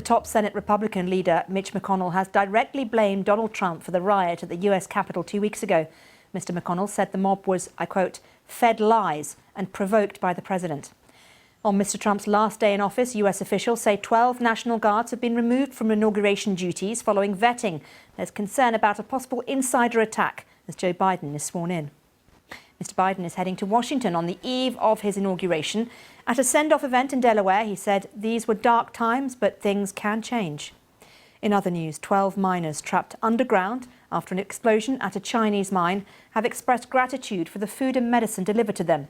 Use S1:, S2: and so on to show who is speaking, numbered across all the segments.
S1: top Senate Republican leader, Mitch McConnell, has directly blamed Donald Trump for the riot at the US Capitol 2 weeks ago. Mr. McConnell said the mob was, I quote, fed lies and provoked by the president. On Mr. Trump's last day in office, US officials say 12 National Guards have been removed from inauguration duties following vetting. There's concern about a possible insider attack as Joe Biden is sworn in. Mr. Biden is heading to Washington on the eve of his inauguration. At a send-off event in Delaware, he said these were dark times, but things can change. In other news, 12 miners trapped underground after an explosion at a Chinese mine have expressed gratitude for the food and medicine delivered to them.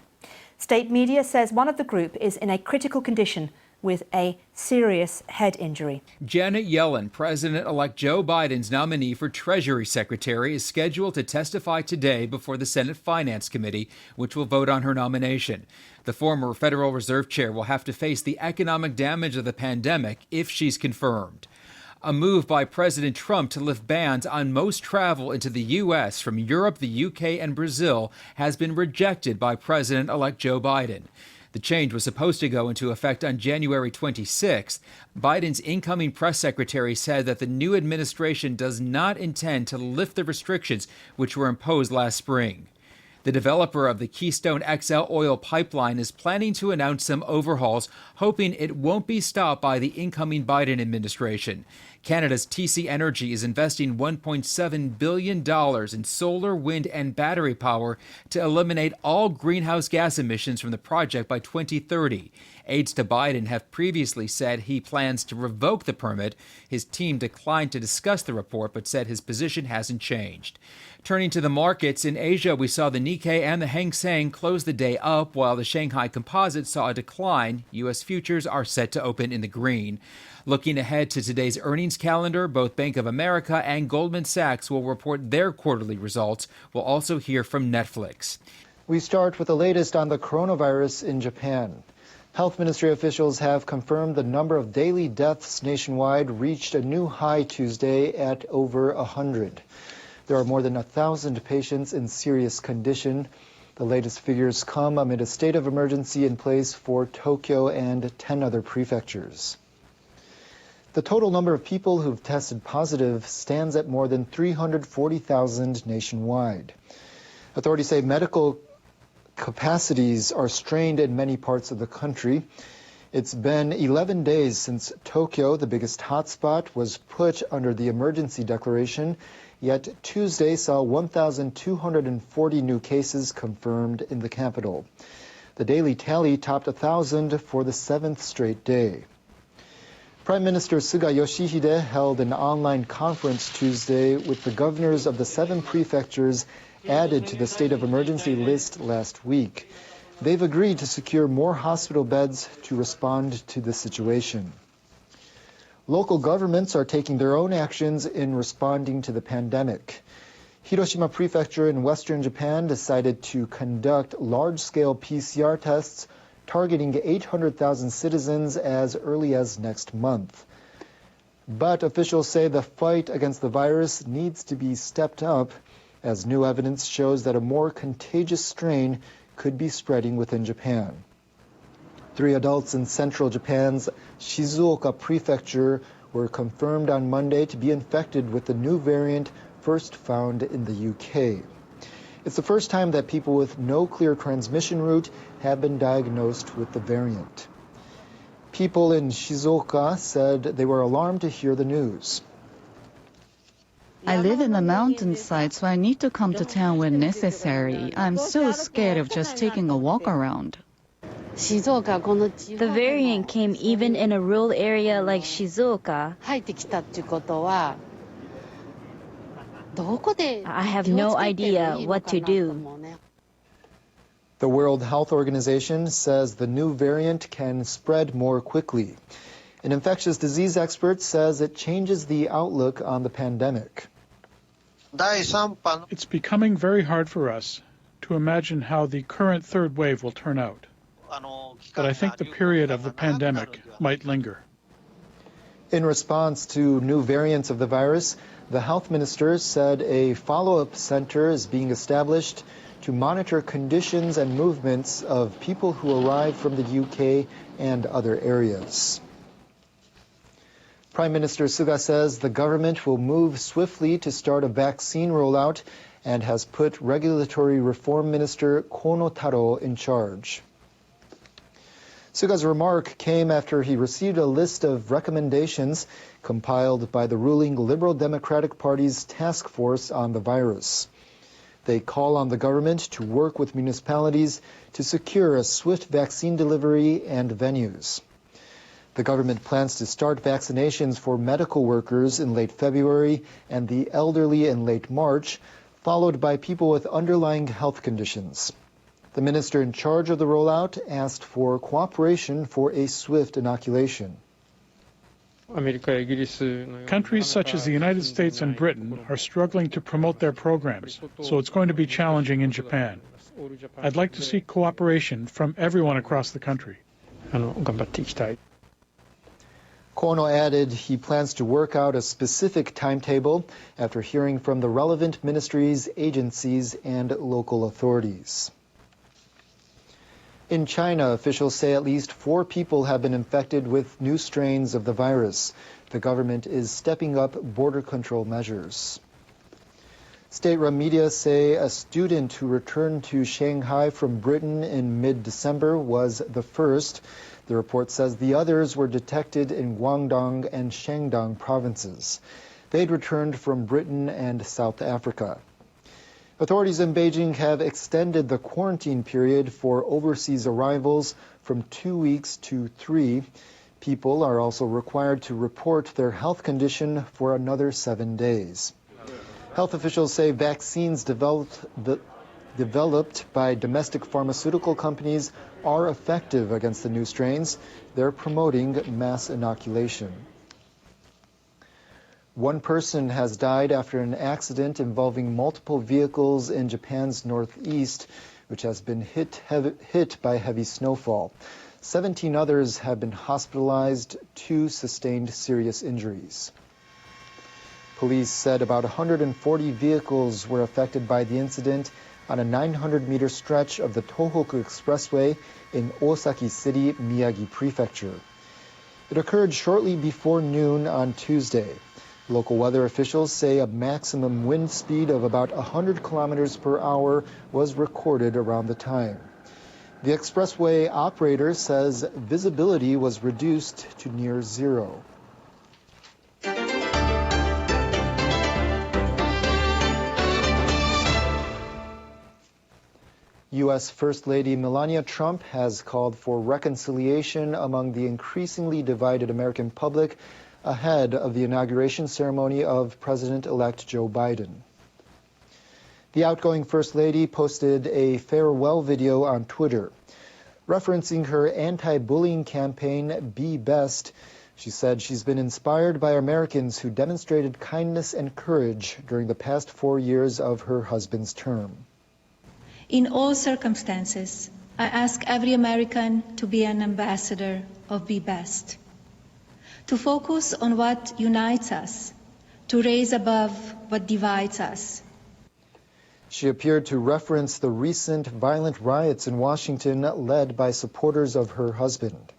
S1: State media says one of the group is in a critical condition with a serious head injury.
S2: Janet Yellen, President-elect Joe Biden's nominee for Treasury Secretary, is scheduled to testify today before the Senate Finance Committee, which will vote on her nomination. The former Federal Reserve Chair will have to face the economic damage of the pandemic if she's confirmed. A move by President Trump to lift bans on most travel into the U.S. from Europe, the UK, and Brazil has been rejected by President-elect Joe Biden. The change was supposed to go into effect on January 26th. Biden's incoming press secretary said that the new administration does not intend to lift the restrictions which were imposed last spring. The developer of the Keystone XL oil pipeline is planning to announce some overhauls, hoping it won't be stopped by the incoming Biden administration. Canada's TC Energy is investing $1.7 billion in solar, wind, and battery power to eliminate all greenhouse gas emissions from the project by 2030. Aides to Biden have previously said he plans to revoke the permit. His team declined to discuss the report, but said his position hasn't changed. Turning to the markets, in Asia, we saw the Nikkei and the Hang Seng close the day up, while the Shanghai Composite saw a decline. U.S. futures are set to open in the green. Looking ahead to today's earnings calendar, both Bank of America and Goldman Sachs will report their quarterly results. We'll also hear from Netflix.
S3: We start with the latest on the coronavirus in Japan. Health ministry officials have confirmed the number of daily deaths nationwide reached a new high Tuesday at over 100. There are more than 1,000 patients in serious condition. The latest figures come amid a state of emergency in place for Tokyo and 10 other prefectures. The total number of people who've tested positive stands at more than 340,000 nationwide. Authorities say medical capacities are strained in many parts of the country. It's been 11 days since Tokyo, the biggest hotspot, was put under the emergency declaration. Yet Tuesday saw 1,240 new cases confirmed in the capital. The daily tally topped 1,000 for the 7th straight day. Prime Minister Suga Yoshihide held an online conference Tuesday with the governors of the 7 prefectures added to the state of emergency list last week. They've agreed to secure more hospital beds to respond to the situation. Local governments are taking their own actions in responding to the pandemic. Hiroshima Prefecture in western Japan decided to conduct large-scale PCR tests targeting 800,000 citizens as early as next month. But officials say the fight against the virus needs to be stepped up as new evidence shows that a more contagious strain could be spreading within Japan. 3 adults in central Japan's Shizuoka Prefecture were confirmed on Monday to be infected with the new variant first found in the UK. It's the first time that people with no clear transmission route have been diagnosed with the variant. People in Shizuoka said they were alarmed to hear the news.
S4: I live in the mountainside, so I need to come to town when necessary. I'm so scared of just taking a walk around.
S5: The variant came even in a rural area like Shizuoka. I have no idea what to do.
S3: The World Health Organization says the new variant can spread more quickly. An infectious disease expert says it changes the outlook on the pandemic.
S6: It's becoming very hard for us to imagine how the current third wave will turn out. But I think the period of the pandemic might linger.
S3: In response to new variants of the virus, the health minister said a follow-up center is being established to monitor conditions and movements of people who arrive from the UK and other areas. Prime Minister Suga says the government will move swiftly to start a vaccine rollout and has put Regulatory Reform Minister Kono Taro in charge. Suga's remark came after he received a list of recommendations compiled by the ruling Liberal Democratic Party's task force on the virus. They call on the government to work with municipalities to secure a swift vaccine delivery and venues. The government plans to start vaccinations for medical workers in late February and the elderly in late March, followed by people with underlying health conditions. The minister in charge of the rollout asked for cooperation for a swift inoculation.
S6: Countries such as the United States and Britain are struggling to promote their programs, so it's going to be challenging in Japan. I'd like to see cooperation from everyone across the country.
S3: Kono added he plans to work out a specific timetable after hearing from the relevant ministries, agencies, and local authorities. In China, officials say at least 4 people have been infected with new strains of the virus. The government is stepping up border control measures. State-run media say a student who returned to Shanghai from Britain in mid-December was the first. The report says the others were detected in Guangdong and Shandong provinces. They'd returned from Britain and South Africa. Authorities in Beijing have extended the quarantine period for overseas arrivals from 2 weeks to 3. People are also required to report their health condition for another 7 days. Health officials say vaccines developed by domestic pharmaceutical companies are effective against the new strains. They're promoting mass inoculation. One person has died after an accident involving multiple vehicles in Japan's northeast, which has been hit by heavy snowfall. 17 others have been hospitalized. 2 sustained serious injuries. Police said about 140 vehicles were affected by the incident on a 900-meter stretch of the Tohoku Expressway in Osaki City, Miyagi Prefecture. It occurred shortly before noon on Tuesday. Local weather officials say a maximum wind speed of about 100 kilometers per hour was recorded around the time. The expressway operator says visibility was reduced to near zero. U.S. First Lady Melania Trump has called for reconciliation among the increasingly divided American public ahead of the inauguration ceremony of President-elect Joe Biden. The outgoing First Lady posted a farewell video on Twitter. Referencing her anti-bullying campaign, Be Best, she said she's been inspired by Americans who demonstrated kindness and courage during the past 4 years of her husband's term.
S7: In all circumstances, I ask every American to be an ambassador of Be Best, to focus on what unites us, to raise above what divides us.
S3: She appeared to reference the recent violent riots in Washington led by supporters of her husband.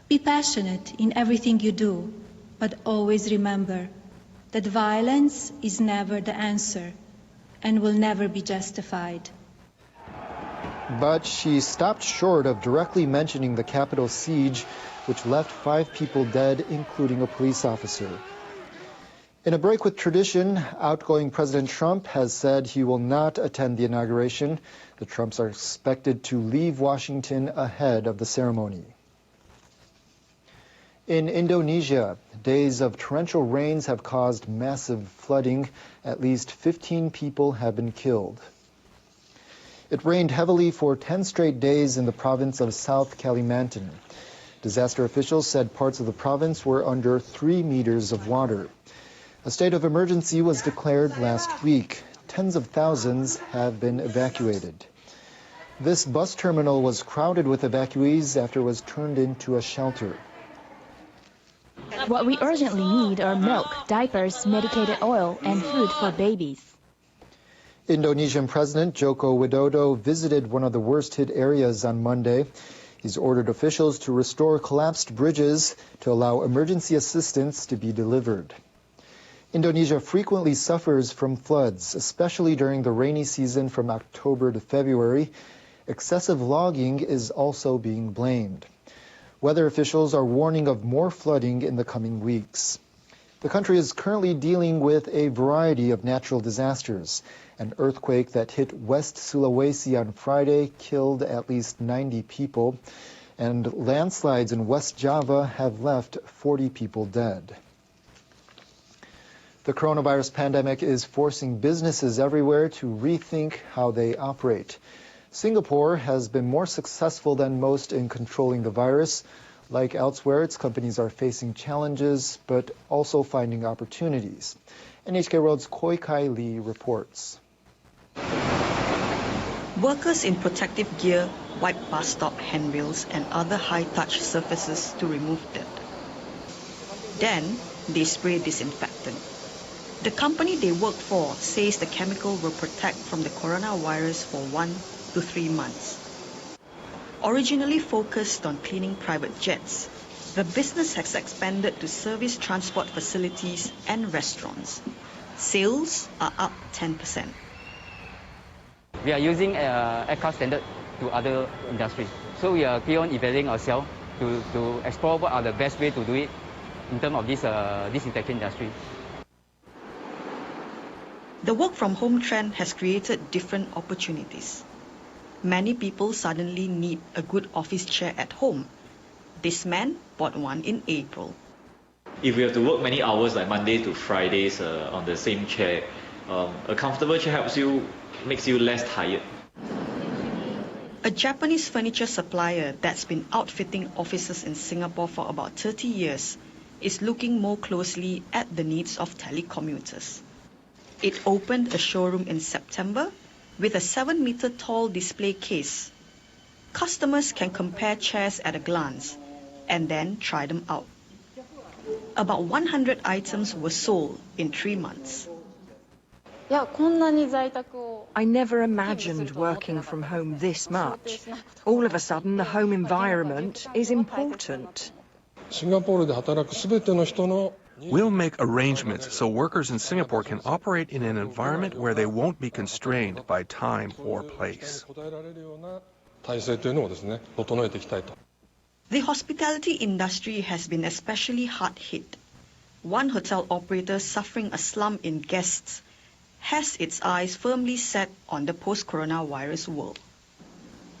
S7: Be passionate in everything you do, but always remember that violence is never the answer and will never be justified.
S3: But she stopped short of directly mentioning the Capitol siege, which left 5 people dead, including a police officer. In a break with tradition, outgoing President Trump has said he will not attend the inauguration. The Trumps are expected to leave Washington ahead of the ceremony. In Indonesia, days of torrential rains have caused massive flooding. At least 15 people have been killed. It rained heavily for 10 straight days in the province of South Kalimantan. Disaster officials said parts of the province were under 3 meters of water. A state of emergency was declared last week. Tens of thousands have been evacuated. This bus terminal was crowded with evacuees after it was turned into a shelter.
S8: What we urgently need are milk, diapers, medicated oil, and food for babies.
S3: Indonesian President Joko Widodo visited one of the worst-hit areas on Monday. He's ordered officials to restore collapsed bridges to allow emergency assistance to be delivered. Indonesia frequently suffers from floods, especially during the rainy season from October to February. Excessive logging is also being blamed. Weather officials are warning of more flooding in the coming weeks. The country is currently dealing with a variety of natural disasters. An earthquake that hit West Sulawesi on Friday killed at least 90 people, and landslides in West Java have left 40 people dead. The coronavirus pandemic is forcing businesses everywhere to rethink how they operate. Singapore has been more successful than most in controlling the virus. Like elsewhere, its companies are facing challenges, but also finding opportunities. NHK World's Koi Kai Lee reports.
S9: Workers in protective gear wipe bus stop handrails and other high-touch surfaces to remove dirt. Then, they spray disinfectant. The company they work for says the chemical will protect from the coronavirus for 1 to 3 months. Originally focused on cleaning private jets, the business has expanded to service transport facilities and restaurants. Sales are up 10%.
S10: We are using aircraft standard to other industries. So we are keep on evaluating ourselves to explore what are the best way to do it in terms of this disinfection industry.
S9: The work from home trend has created different opportunities. Many people suddenly need a good office chair at home. This man bought one in April.
S11: If we have to work many hours, like Monday to Fridays, on the same chair, a comfortable chair makes you less tired.
S9: A Japanese furniture supplier that's been outfitting offices in Singapore for about 30 years is looking more closely at the needs of telecommuters. It opened a showroom in September with a 7-meter tall display case. Customers can compare chairs at a glance and then try them out. About 100 items were sold in 3 months.
S12: I never imagined working from home this much. All of a sudden, the home environment is important.
S13: We'll make arrangements so workers in Singapore can operate in an environment where they won't be constrained by time or place.
S9: The hospitality industry has been especially hard hit. One hotel operator suffering a slump in guests has its eyes firmly set on the post-coronavirus world.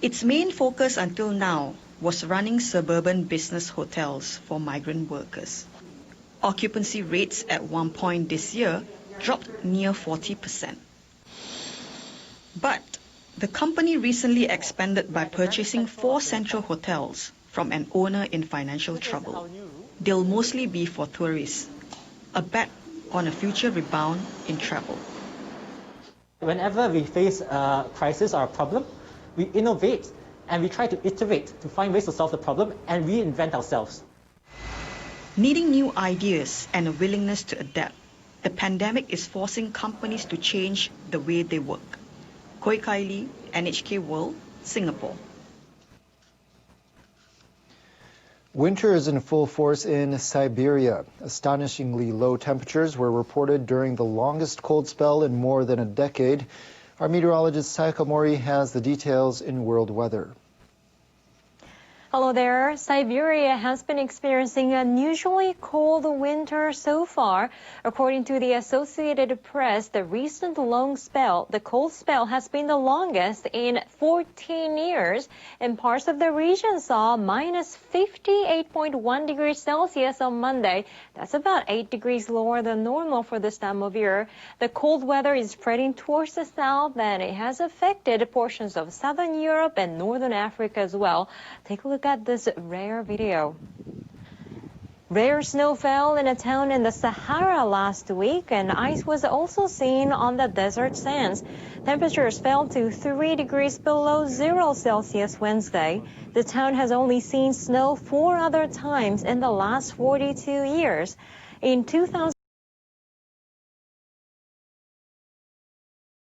S9: Its main focus until now was running suburban business hotels for migrant workers. Occupancy rates at one point this year dropped near 40%. But the company recently expanded by purchasing 4 central hotels from an owner in financial trouble. They'll mostly be for tourists, a bet on a future rebound in travel.
S14: Whenever we face a crisis or a problem, we innovate and we try to iterate to find ways to solve the problem and reinvent ourselves.
S9: Needing new ideas and a willingness to adapt, the pandemic is forcing companies to change the way they work. Koi Kai Lee, NHK World, Singapore.
S3: Winter is in full force in Siberia. Astonishingly low temperatures were reported during the longest cold spell in more than a decade. Our meteorologist Sayaka Mori has the details in World Weather.
S15: Hello there. Siberia has been experiencing an unusually cold winter so far. According to the Associated Press, the recent the cold spell has been the longest in 14 years, and parts of the region saw minus 58.1 degrees Celsius on Monday. That's about 8 degrees lower than normal for this time of year. The cold weather is spreading towards the south, and it has affected portions of southern Europe and northern Africa as well. Take a look at this rare video. Rare snow fell in a town in the Sahara last week, and ice was also seen on the desert sands. Temperatures fell to 3 degrees below 0 Celsius Wednesday. The town has only seen snow 4 other times in the last 42 years. In 2000